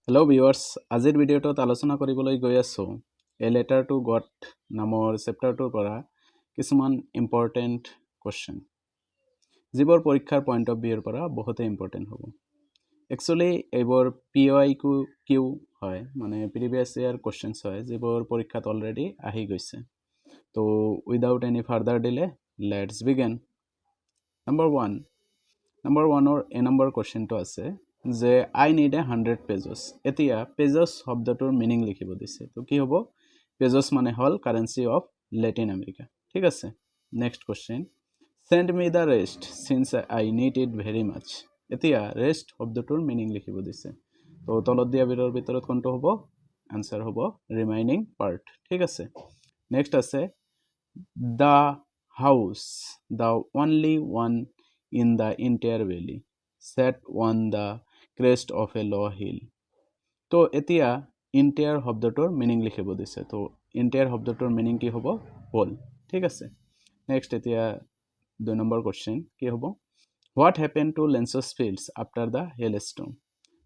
Hello' viewers, আজিৰ ভিডিঅ'টোত আলোচনা কৰিবলৈ গৈ আছোঁ এ লেটাৰ টু গড নামৰ চেপ্টাৰটোৰ পৰা কিছুমান ইম্পৰ্টেণ্ট কুৱেশ্যন, যিবোৰ পৰীক্ষাৰ পইণ্ট অফ ভিউৰ পৰা বহুতেই ইম্পৰ্টেণ্ট হ'ব। একচুৱেলি এইবোৰ PYQ হয়, মানে প্ৰিভিয়াছ ইয়াৰ কুৱেশ্যনছ হয়, যিবোৰ পৰীক্ষাত অলৰেডি আহি গৈছে। তো without any further delay let's begin. Number ওৱানৰ এ নম্বৰ কুৱেশ্যনটো আছে যে আই নিড এ 100 পেজেছ। এতিয়া পেজেছ শব্দটোৰ মিনিং লিখিব দিছে। তো কি হ'ব? পেজেছ মানে হ'ল কাৰেঞ্চি অফ লেটিন আমেৰিকা। ঠিক আছে, next question, send me the rest since I need it very much. এতিয়া ৰেষ্ট শব্দটোৰ মিনিং লিখিব দিছে। তো তলত দিয়া বিৰৰ ভিতৰত কোনটো হ'ব? আনচাৰ হ'ব ৰিমাইনিং পাৰ্ট। ঠিক আছে, নেক্সট আছে the house, the only one in the entire valley, set on the crest of a low hill. তো এতিয়া entire শব্দটোৰ মিনিং লিখিব দিছে। তো entire শব্দটোৰ মিনিং কি হ'ব? হোল। ঠিক আছে, নেক্সট এতিয়া 2 নম্বৰ কুৱেশ্যন কি হ'ব? What happen to Lencho's fields after the hailstorm.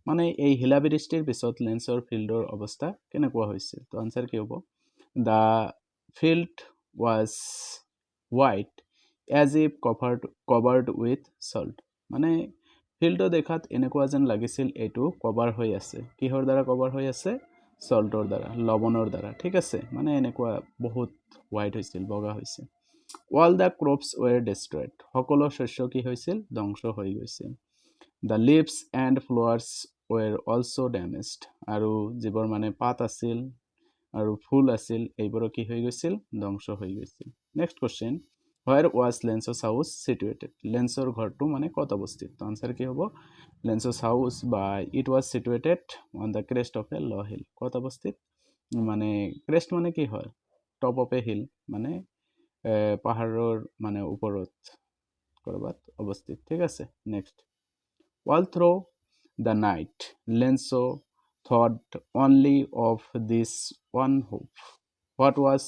মানে এই শিলাবৃষ্টিৰ পিছত লেন্সৰ ফিল্ডৰ অৱস্থা কেনেকুৱা হৈছিল? তো আনচাৰ কি হ'ব? The field was white as if covered with salt. মানে ফিল্ডটো দেখাত এনেকুৱা যেন লাগিছিল এইটো কভাৰ হৈ আছে। কিহৰ দ্বাৰা কভাৰ হৈ আছে? সল্টৰ দ্বাৰা, লৱণৰ দ্বাৰা। ঠিক আছে, মানে এনেকুৱা বহুত হোৱাইট হৈছিল, বগা হৈছিল। All the crops were destroyed, সকলো শস্য কি হৈছিল? ধ্বংস হৈ গৈছিল। The leaves and flowers were also' damaged, আৰু যিবোৰ মানে পাত আছিল আৰু ফুল আছিল এইবোৰো কি হৈ গৈছিল? ধ্বংস হৈ গৈছিল। Next question, where was Lencho's house situated. লেন্সৰ ঘৰটো মানে ক'ত অৱস্থিত? তো আনচাৰ কি হ'ব? লেন্সছ হাউচ বা it was situated on the crest of a low hill. ক'ত অৱস্থিত? মানে ক্ৰেষ্ট মানে কি হয়? টপ অফ এ হিল, মানে পাহাৰৰ মানে ওপৰত ক'ৰবাত অৱস্থিত। ঠিক আছে, next, all through the night Lencho thought only of this one hope. What was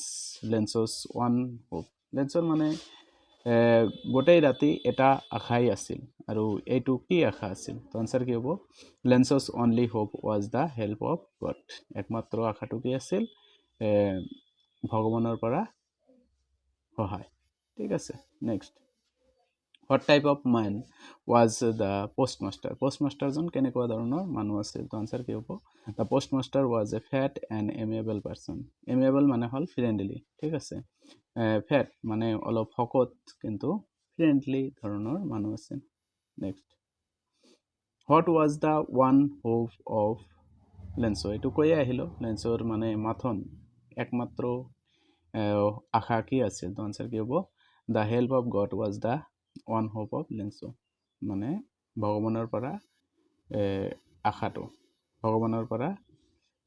Lencho's one hope? লেন্সৰ মানে গোটেই ৰাতি এটা আশাই আছিল, আৰু এইটো কি আশা আছিল? তো আনচাৰ কি হ'ব? Lencho's only hope was the help of God. একমাত্ৰ আশাটো কি আছিল? ভগৱানৰ পৰা সহায়। ঠিক আছে, next, what type of man was the postmaster. পোষ্টমাষ্টাৰজন কেনেকুৱা ধৰণৰ মানুহ আছিল? তো আনচাৰ কি হ'ব? The postmaster was a fat and amiable person. Amiable মানে হ'ল ফ্ৰেণ্ডলি। ঠিক আছে, ফেট মানে অলপ শকত কিন্তু ফ্ৰেণ্ডলি ধৰণৰ মানুহ আছে। Next, what was the one hope of lens. এইটো কৈয়ে আহিলোঁ, লেন্সৰ মানে মাথন একমাত্ৰ আশা কি আছিল? তো আনচাৰ কি হ'ব? The help of god was the one hope of lens. মানে ভগৱানৰ পৰা আশাটো,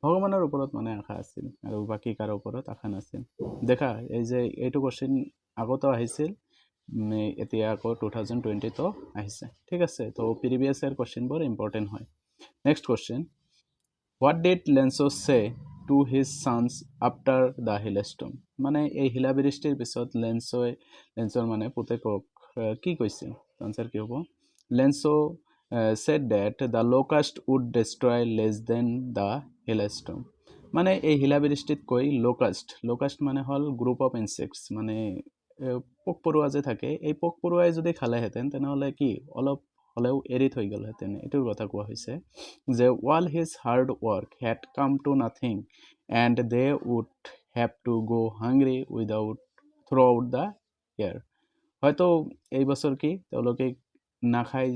ভগৱানৰ ওপৰত মানে আশা আছিল, আৰু বাকী কাৰো ওপৰত আশা নাছিল। দেখা, এই যে এইটো কুৱেশ্যন আগতো আহিছিল, এতিয়া আকৌ 2020তো আহিছে। ঠিক আছে, তো প্ৰিভিয়াছ ইয়াৰ কুৱেশ্যনবোৰ ইম্পৰ্টেণ্ট হয়। Next question, what did Lencho say to his sons after the hailstorm. মানে এই শিলাবৃষ্টিৰ পিছত লেন্সৰ মানে পুতেকক কি কৈছিল? আনচাৰ কি হ'ব? Lens said that the locust would destroy less than the hailstorm. মানে এই শিলাবৃষ্টিতকৈ লোকাষ্ট মানে হ'ল গ্ৰুপ অফ ইনচেক্টছ, মানে পোক পৰুৱা যে থাকে, এই পোক পৰুৱাই যদি খালেহেঁতেন তেনেহ'লে কি অলপ হ'লেও এৰি থৈ গ'লহেঁতেন। এইটোৰ কথা কোৱা হৈছে যে while his hard work had come to nothing and they would have to go hungry throughout the year. হয়তো এই বছৰ কি তেওঁলোকে নাখাই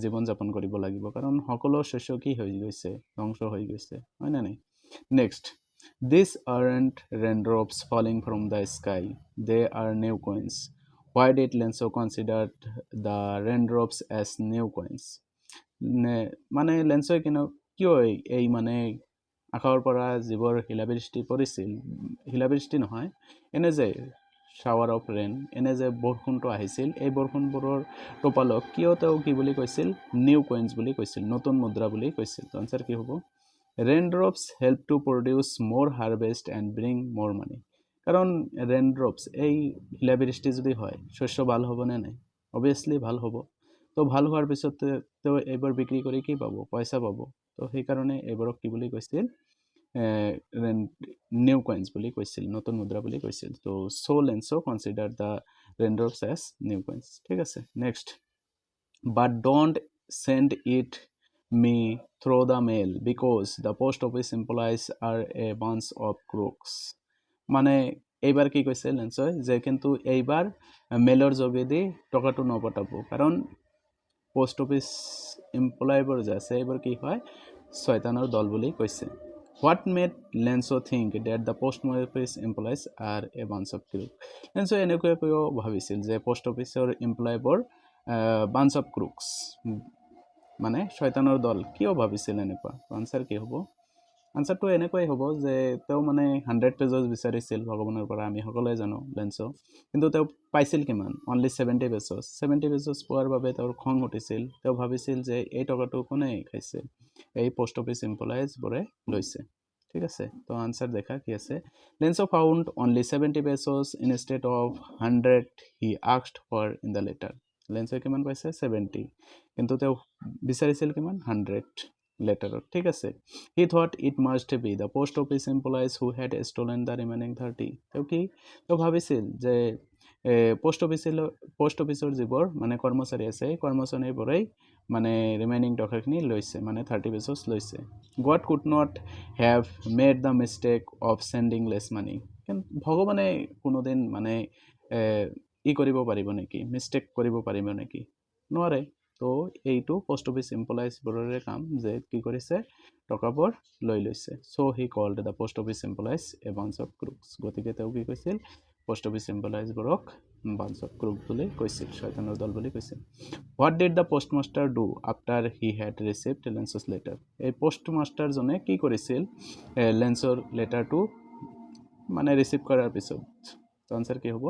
জীৱন যাপন কৰিব লাগিব, কাৰণ সকলো শস্য কি হৈ গৈছে? ধ্বংস হৈ গৈছে, হয় নে নাই? Next, these aren't raindrops falling from the sky, they are new coins. Why did Lenso consider the raindrops as new coins? মানে লেন্সই কিয় এই মানে আকাশৰ পৰা যিবোৰ শিলাবৃষ্টি পৰিছিল, শিলাবৃষ্টি নহয়, এনে যে শাৱাৰ অফ ৰেইন, এনে যে বৰষুণটো আহিছিল, এই বৰষুণবোৰৰ টোপালক কিয় তেওঁ কি বুলি কৈছিল? নিউ কইন্স বুলি কৈছিল, নতুন মুদ্ৰা বুলি কৈছিল। তো আনচাৰ কি হ'ব? ৰেইনড্ৰপছ হেল্প টু প্ৰডিউচ মোৰ হাৰ্ভেষ্ট এণ্ড ব্ৰিং মোৰ মানি। কাৰণ ৰেইনড্ৰপছ, এই শিলাবৃষ্টি যদি হয়, শস্য ভাল হ'বনে নাই? অভিয়াছলি ভাল হ'ব। তো ভাল হোৱাৰ পিছত তেওঁ এইবোৰ বিক্ৰী কৰি কি পাব? পইচা পাব। তো সেইকাৰণে এইবোৰক কি বুলি কৈছিল নিউ কইন্স বুলি কৈছিল নতুন মুদ্ৰা বুলি কৈছিল তো so Lencho considered the raindrops as new coins ঠিক আছে next but don't send it me through the mail because the post office employees are a bunch of crooks মানে এইবাৰ কি কৈছে লেন্সই যে কিন্তু এইবাৰ মেলৰ যোগেদি টকাটো নপঠাব কাৰণ পোষ্ট অফিচ এমপ্লয়ীবোৰ যে আছে এইবোৰ কি হয় শয়তানৰ দল বুলি কৈছে What made Lenso think that the post office employees are a bunch of crooks? Lenso এনেকুৱাকৈও ভাবিছিল যে পোষ্ট অফিচৰ এমপ্লয়ীবোৰ bunch of crooks মানে শয়তানৰ দল কিয় ভাবিছিল এনেকুৱা আনসাৰ কি হ'ব আনসাৰটো এনেকুৱাই হ'ব যে তেওঁ মানে 100 পেজেছ বিচাৰিছিল ভগৱানৰ পৰা আমি সকলোৱে জানো লেন্সো কিন্তু তেওঁ পাইছিল কিমান অনলি 70 পেজেছ 70 পেজেছ পোৱাৰ বাবে তেওঁৰ খং উঠিছিল তেওঁ ভাবিছিল যে এই টকাটো কোনে খাইছে এই পোষ্ট অফিচ এমপ্লয়িজ বৰে লৈছে ঠিক আছে তো আনসার দেখা কি আছে Lenso found only 70 pesos instead of 100 he asked for in the letter Lenso কিমান পাইছে 70 কিন্তু তেওঁ বিচাৰিছিল কিমান 100 লেটাৰত ঠিক আছে he thought it must be the post office employees who had stolen the remaining 30 তেওঁ ভাবিছিল যে পোষ্ট অফিচৰ যিবোৰ মানে কৰ্মচাৰী আছে কৰ্মচাৰীবোৰেই মানে ৰিমেইনিং টকাখিনি লৈছে মানে 30 পেজেছ লৈছে God could not have made the mistake of sending less money ভগৱানে কোনোদিন মানে ই কৰিব পাৰিব নেকি মিষ্টেক কৰিব পাৰিব নেকি নোৱাৰে তো এইটো পোষ্ট অফিচ এমপ্লয়িজবোৰৰে কাম যে কি কৰিছে টকাবোৰ লৈ লৈছে so he called the post office employees a bunch of crooks গতিকে তেওঁ কি কৈছিল পোষ্ট অফিচ এমপ্লয়িজবোৰক বাঞ্চ অফ ক্ৰুক বুলি কৈছিল শয়তানৰ দল বুলি কৈছিল What did the postmaster do after he had received Lenso's letter? এই পোষ্টমাষ্টাৰজনে কি কৰিছিল লেন্সৰ লেটাৰটো মানে ৰিচিভ কৰাৰ পিছত তো আনসাৰ কি হ'ব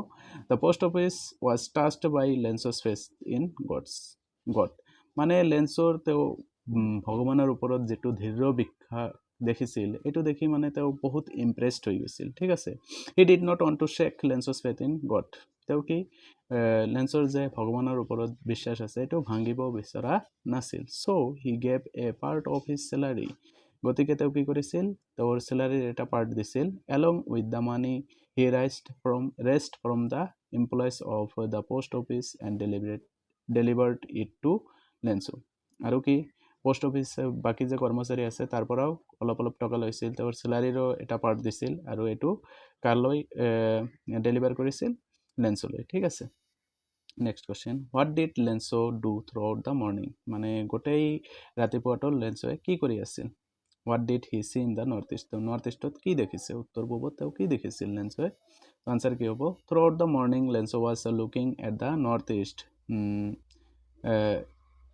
The post office was touched by Lenso's faith in God মানে লেন্সৰ তেওঁ ভগৱানৰ ওপৰত যেটো ধৈৰ্য বিখ্যা দেখিছিল এটো দেখি মানে তেওঁ বহুত ইমপ্ৰেসড হৈ গৈছিল ঠিক আছে He did not want to shake Lenso's faith in God তেওঁ কি লেন্সৰ যে ভগৱানৰ ওপৰত বিশ্বাস আছে এটো ভাঙিব বিচৰা নাছিল so he gave a part of his স্যালাৰি গতিকে তেওঁ কি কৰিছিল তেওঁৰ স্যালাৰিৰ এটা পাৰ্ট দিছিল along with the money he raised from the employees of the post office and delivered it to Lenso আৰু কি পোষ্ট অফিচ বাকি যে কৰ্মচাৰী আছে তাৰ পৰাও অলপ টকা লৈছিল তেওঁৰ স্যালাৰিৰো এটা পাৰ্ট দিছিল আৰু এটো কালৈ ডেলিভাৰ কৰিছিল লেন্সলৈ ঠিক আছে next question what did Lencho do throughout the morning মানে গোটেই ৰাতিপুৱাটো লেন্সোৱে কি কৰি আছিল what did he see in the north ইষ্টত কি দেখিছে উত্তৰ পূবত তেওঁ কি দেখিছিল লেন্সোৱে আনসাৰ কি হ'ব throughout the morning Lencho was looking at the north east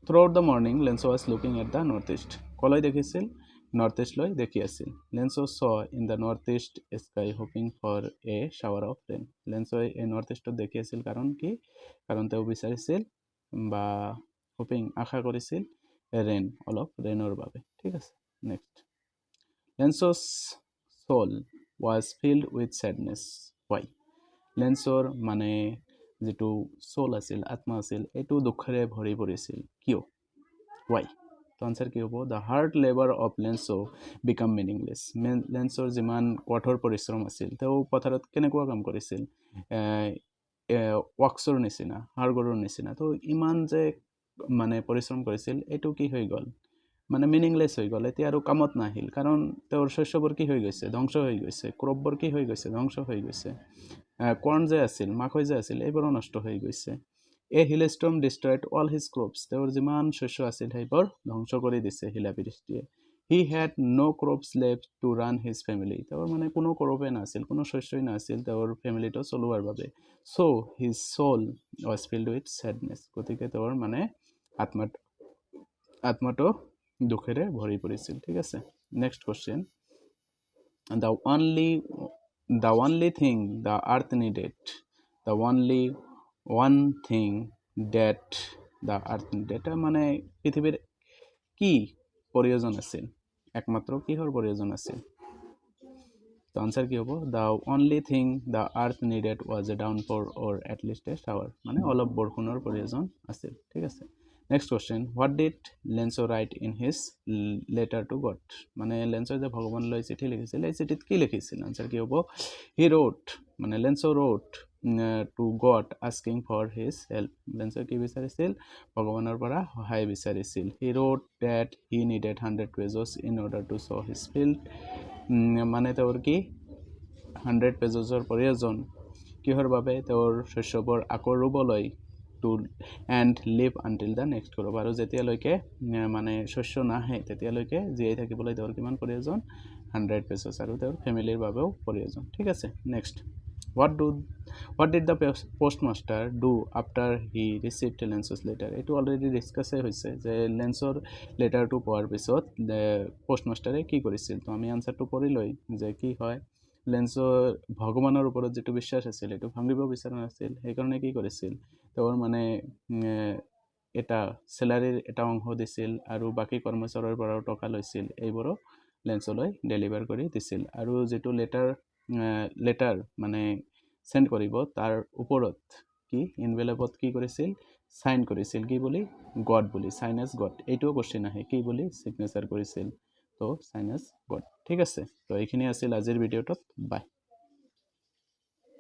Throughout the morning, Lenso was looking at the northeast. কলৈ দেখিছিল নৰ্থ ইষ্ট লৈ দেখি আছিল Lenso saw in the northeast sky hoping for a shower of rain. Lenso এই north ইষ্টত দেখি আছিল কাৰণ কি কাৰণ তেওঁ বিচাৰিছিল বা হোপিং আশা কৰিছিল ৰেইন অলপ ৰেইনৰ বাবে ঠিক আছে next Lenso's soul was filled with sadness. Why? Lensor মানে যেটো সোল আছিল আত্মা আছিল এটো দুখৰে ভৰি পৰিছিল কিয় why তো আনসার কি হ'ব the hard labor of Lenso become meaningless লেন্সৰ যিমান কঠোৰ পৰিশ্ৰম আছিল তেওঁ পথাৰত কেনেকুৱা কাম কৰিছিল ওয়াক্সৰ নিচিনা হাড়গৰৰ নিচিনা তো ইমান যে মানে পৰিশ্ৰম কৰিছিল এটো কি হৈ গল মানে মিনিংলেছ হৈ গল এতিয়া আৰু কামত নাহিল কাৰণ তেওঁৰ শস্যবোৰ কি হৈ গৈছে ধ্বংস হৈ গৈছে ক্ৰপবোৰ কি হৈ গৈছে ধ্বংস হৈ গৈছে কৰ্ন যে আছিল মাকৈ যে আছিল এইবোৰ নষ্ট হৈ গৈছে a hailstorm destroyed all his crops তেওঁৰ যিমান শস্য আছিল সেইবোৰ ধ্বংস কৰি দিছে হিলাবৃষ্টিয়ে he had no crops left to run his family তেওঁৰ মানে কোনো ক্ৰপে নাছিল কোনো শস্যই নাছিল তেওঁৰ ফ্যামিলিটো চলোৱাৰ বাবে so his soul was filled with sadness গতিকে তেওঁৰ মানে আত্মাটো দুখেৰে ভৰি পৰিছিল ঠিক আছে next question the only thing the earth needed the only one thing that the earth needed মানে পৃথিৱীৰ কি প্ৰয়োজন আছিল একমাত্ৰ কিহৰ প্ৰয়োজন আছিল তো আনসার কি হ'ব the only thing the earth needed was a downpour or at least a shower মানে অলপ বৰষুণৰ প্ৰয়োজন আছিল ঠিক আছে next question, what did lens right in his letter to god? মানে লেঞ্চৰ যে ভগৱানলৈ চিঠি লিখিছিল, এই চিঠিত কি লিখিছিল? আনচাৰ কি হ'ব? হি ৰোট, মানে Lencho wrote to God asking for his help. লেঞ্চে কি বিচাৰিছিল? ভগৱানৰ পৰা সহায় বিচাৰিছিল। He wrote that he needed 100 pesos in order to sow' his field. মানে তেওঁৰ কি 100 পেজেছৰ প্ৰয়োজন কিহৰ বাবে? তেওঁৰ শস্যবোৰ আকৌ ৰুবলৈ, to and live until the next crop. আৰু যেতিয়ালৈকে মানে শস্য নাহে তেতিয়ালৈকে জীয়াই থাকিবলৈ তেওঁৰ কিমান প্ৰয়োজন? 100 পেজেছ। আৰু তেওঁৰ ফেমিলিৰ বাবেও প্ৰয়োজন। ঠিক আছে, next, what did the postmaster do after he received লেঞ্চছ letter? এইটো অলৰেডি ডিছকাছেই হৈছে যে লেঞ্চৰ লেটাৰটো পোৱাৰ পিছত পোষ্টমাষ্টাৰে কি কৰিছিল? তো আমি আনচাৰটো পঢ়িলৈ যে কি হয়, লেঞ্চৰ ভগৱানৰ ওপৰত যিটো বিশ্বাস আছিল সেইটো ভাঙিব বিচৰা নাছিল। সেইকাৰণে কি কৰিছিল? তেওঁৰ মানে এটা চেলাৰীৰ এটা অংশ দিছিল আৰু বাকী কৰ্মচাৰীৰ পৰাও টকা লৈছিল, এইবোৰো লেঞ্চলৈ ডেলিভাৰ কৰি দিছিল। আৰু যিটো লেটাৰ মানে চেণ্ড কৰিব তাৰ ওপৰত কি ইনভেলপত কি কৰিছিল? চাইন কৰিছিল। কি বুলি? গড বুলি, চাইন এজ গড। এইটোও কোৱেশ্যন আহে, কি বুলি? চিগনেচাৰ কৰিছিল। তো চাইন এজ গড। ঠিক আছে, তো এইখিনি আছিল আজিৰ ভিডিঅ'টোত। বাই।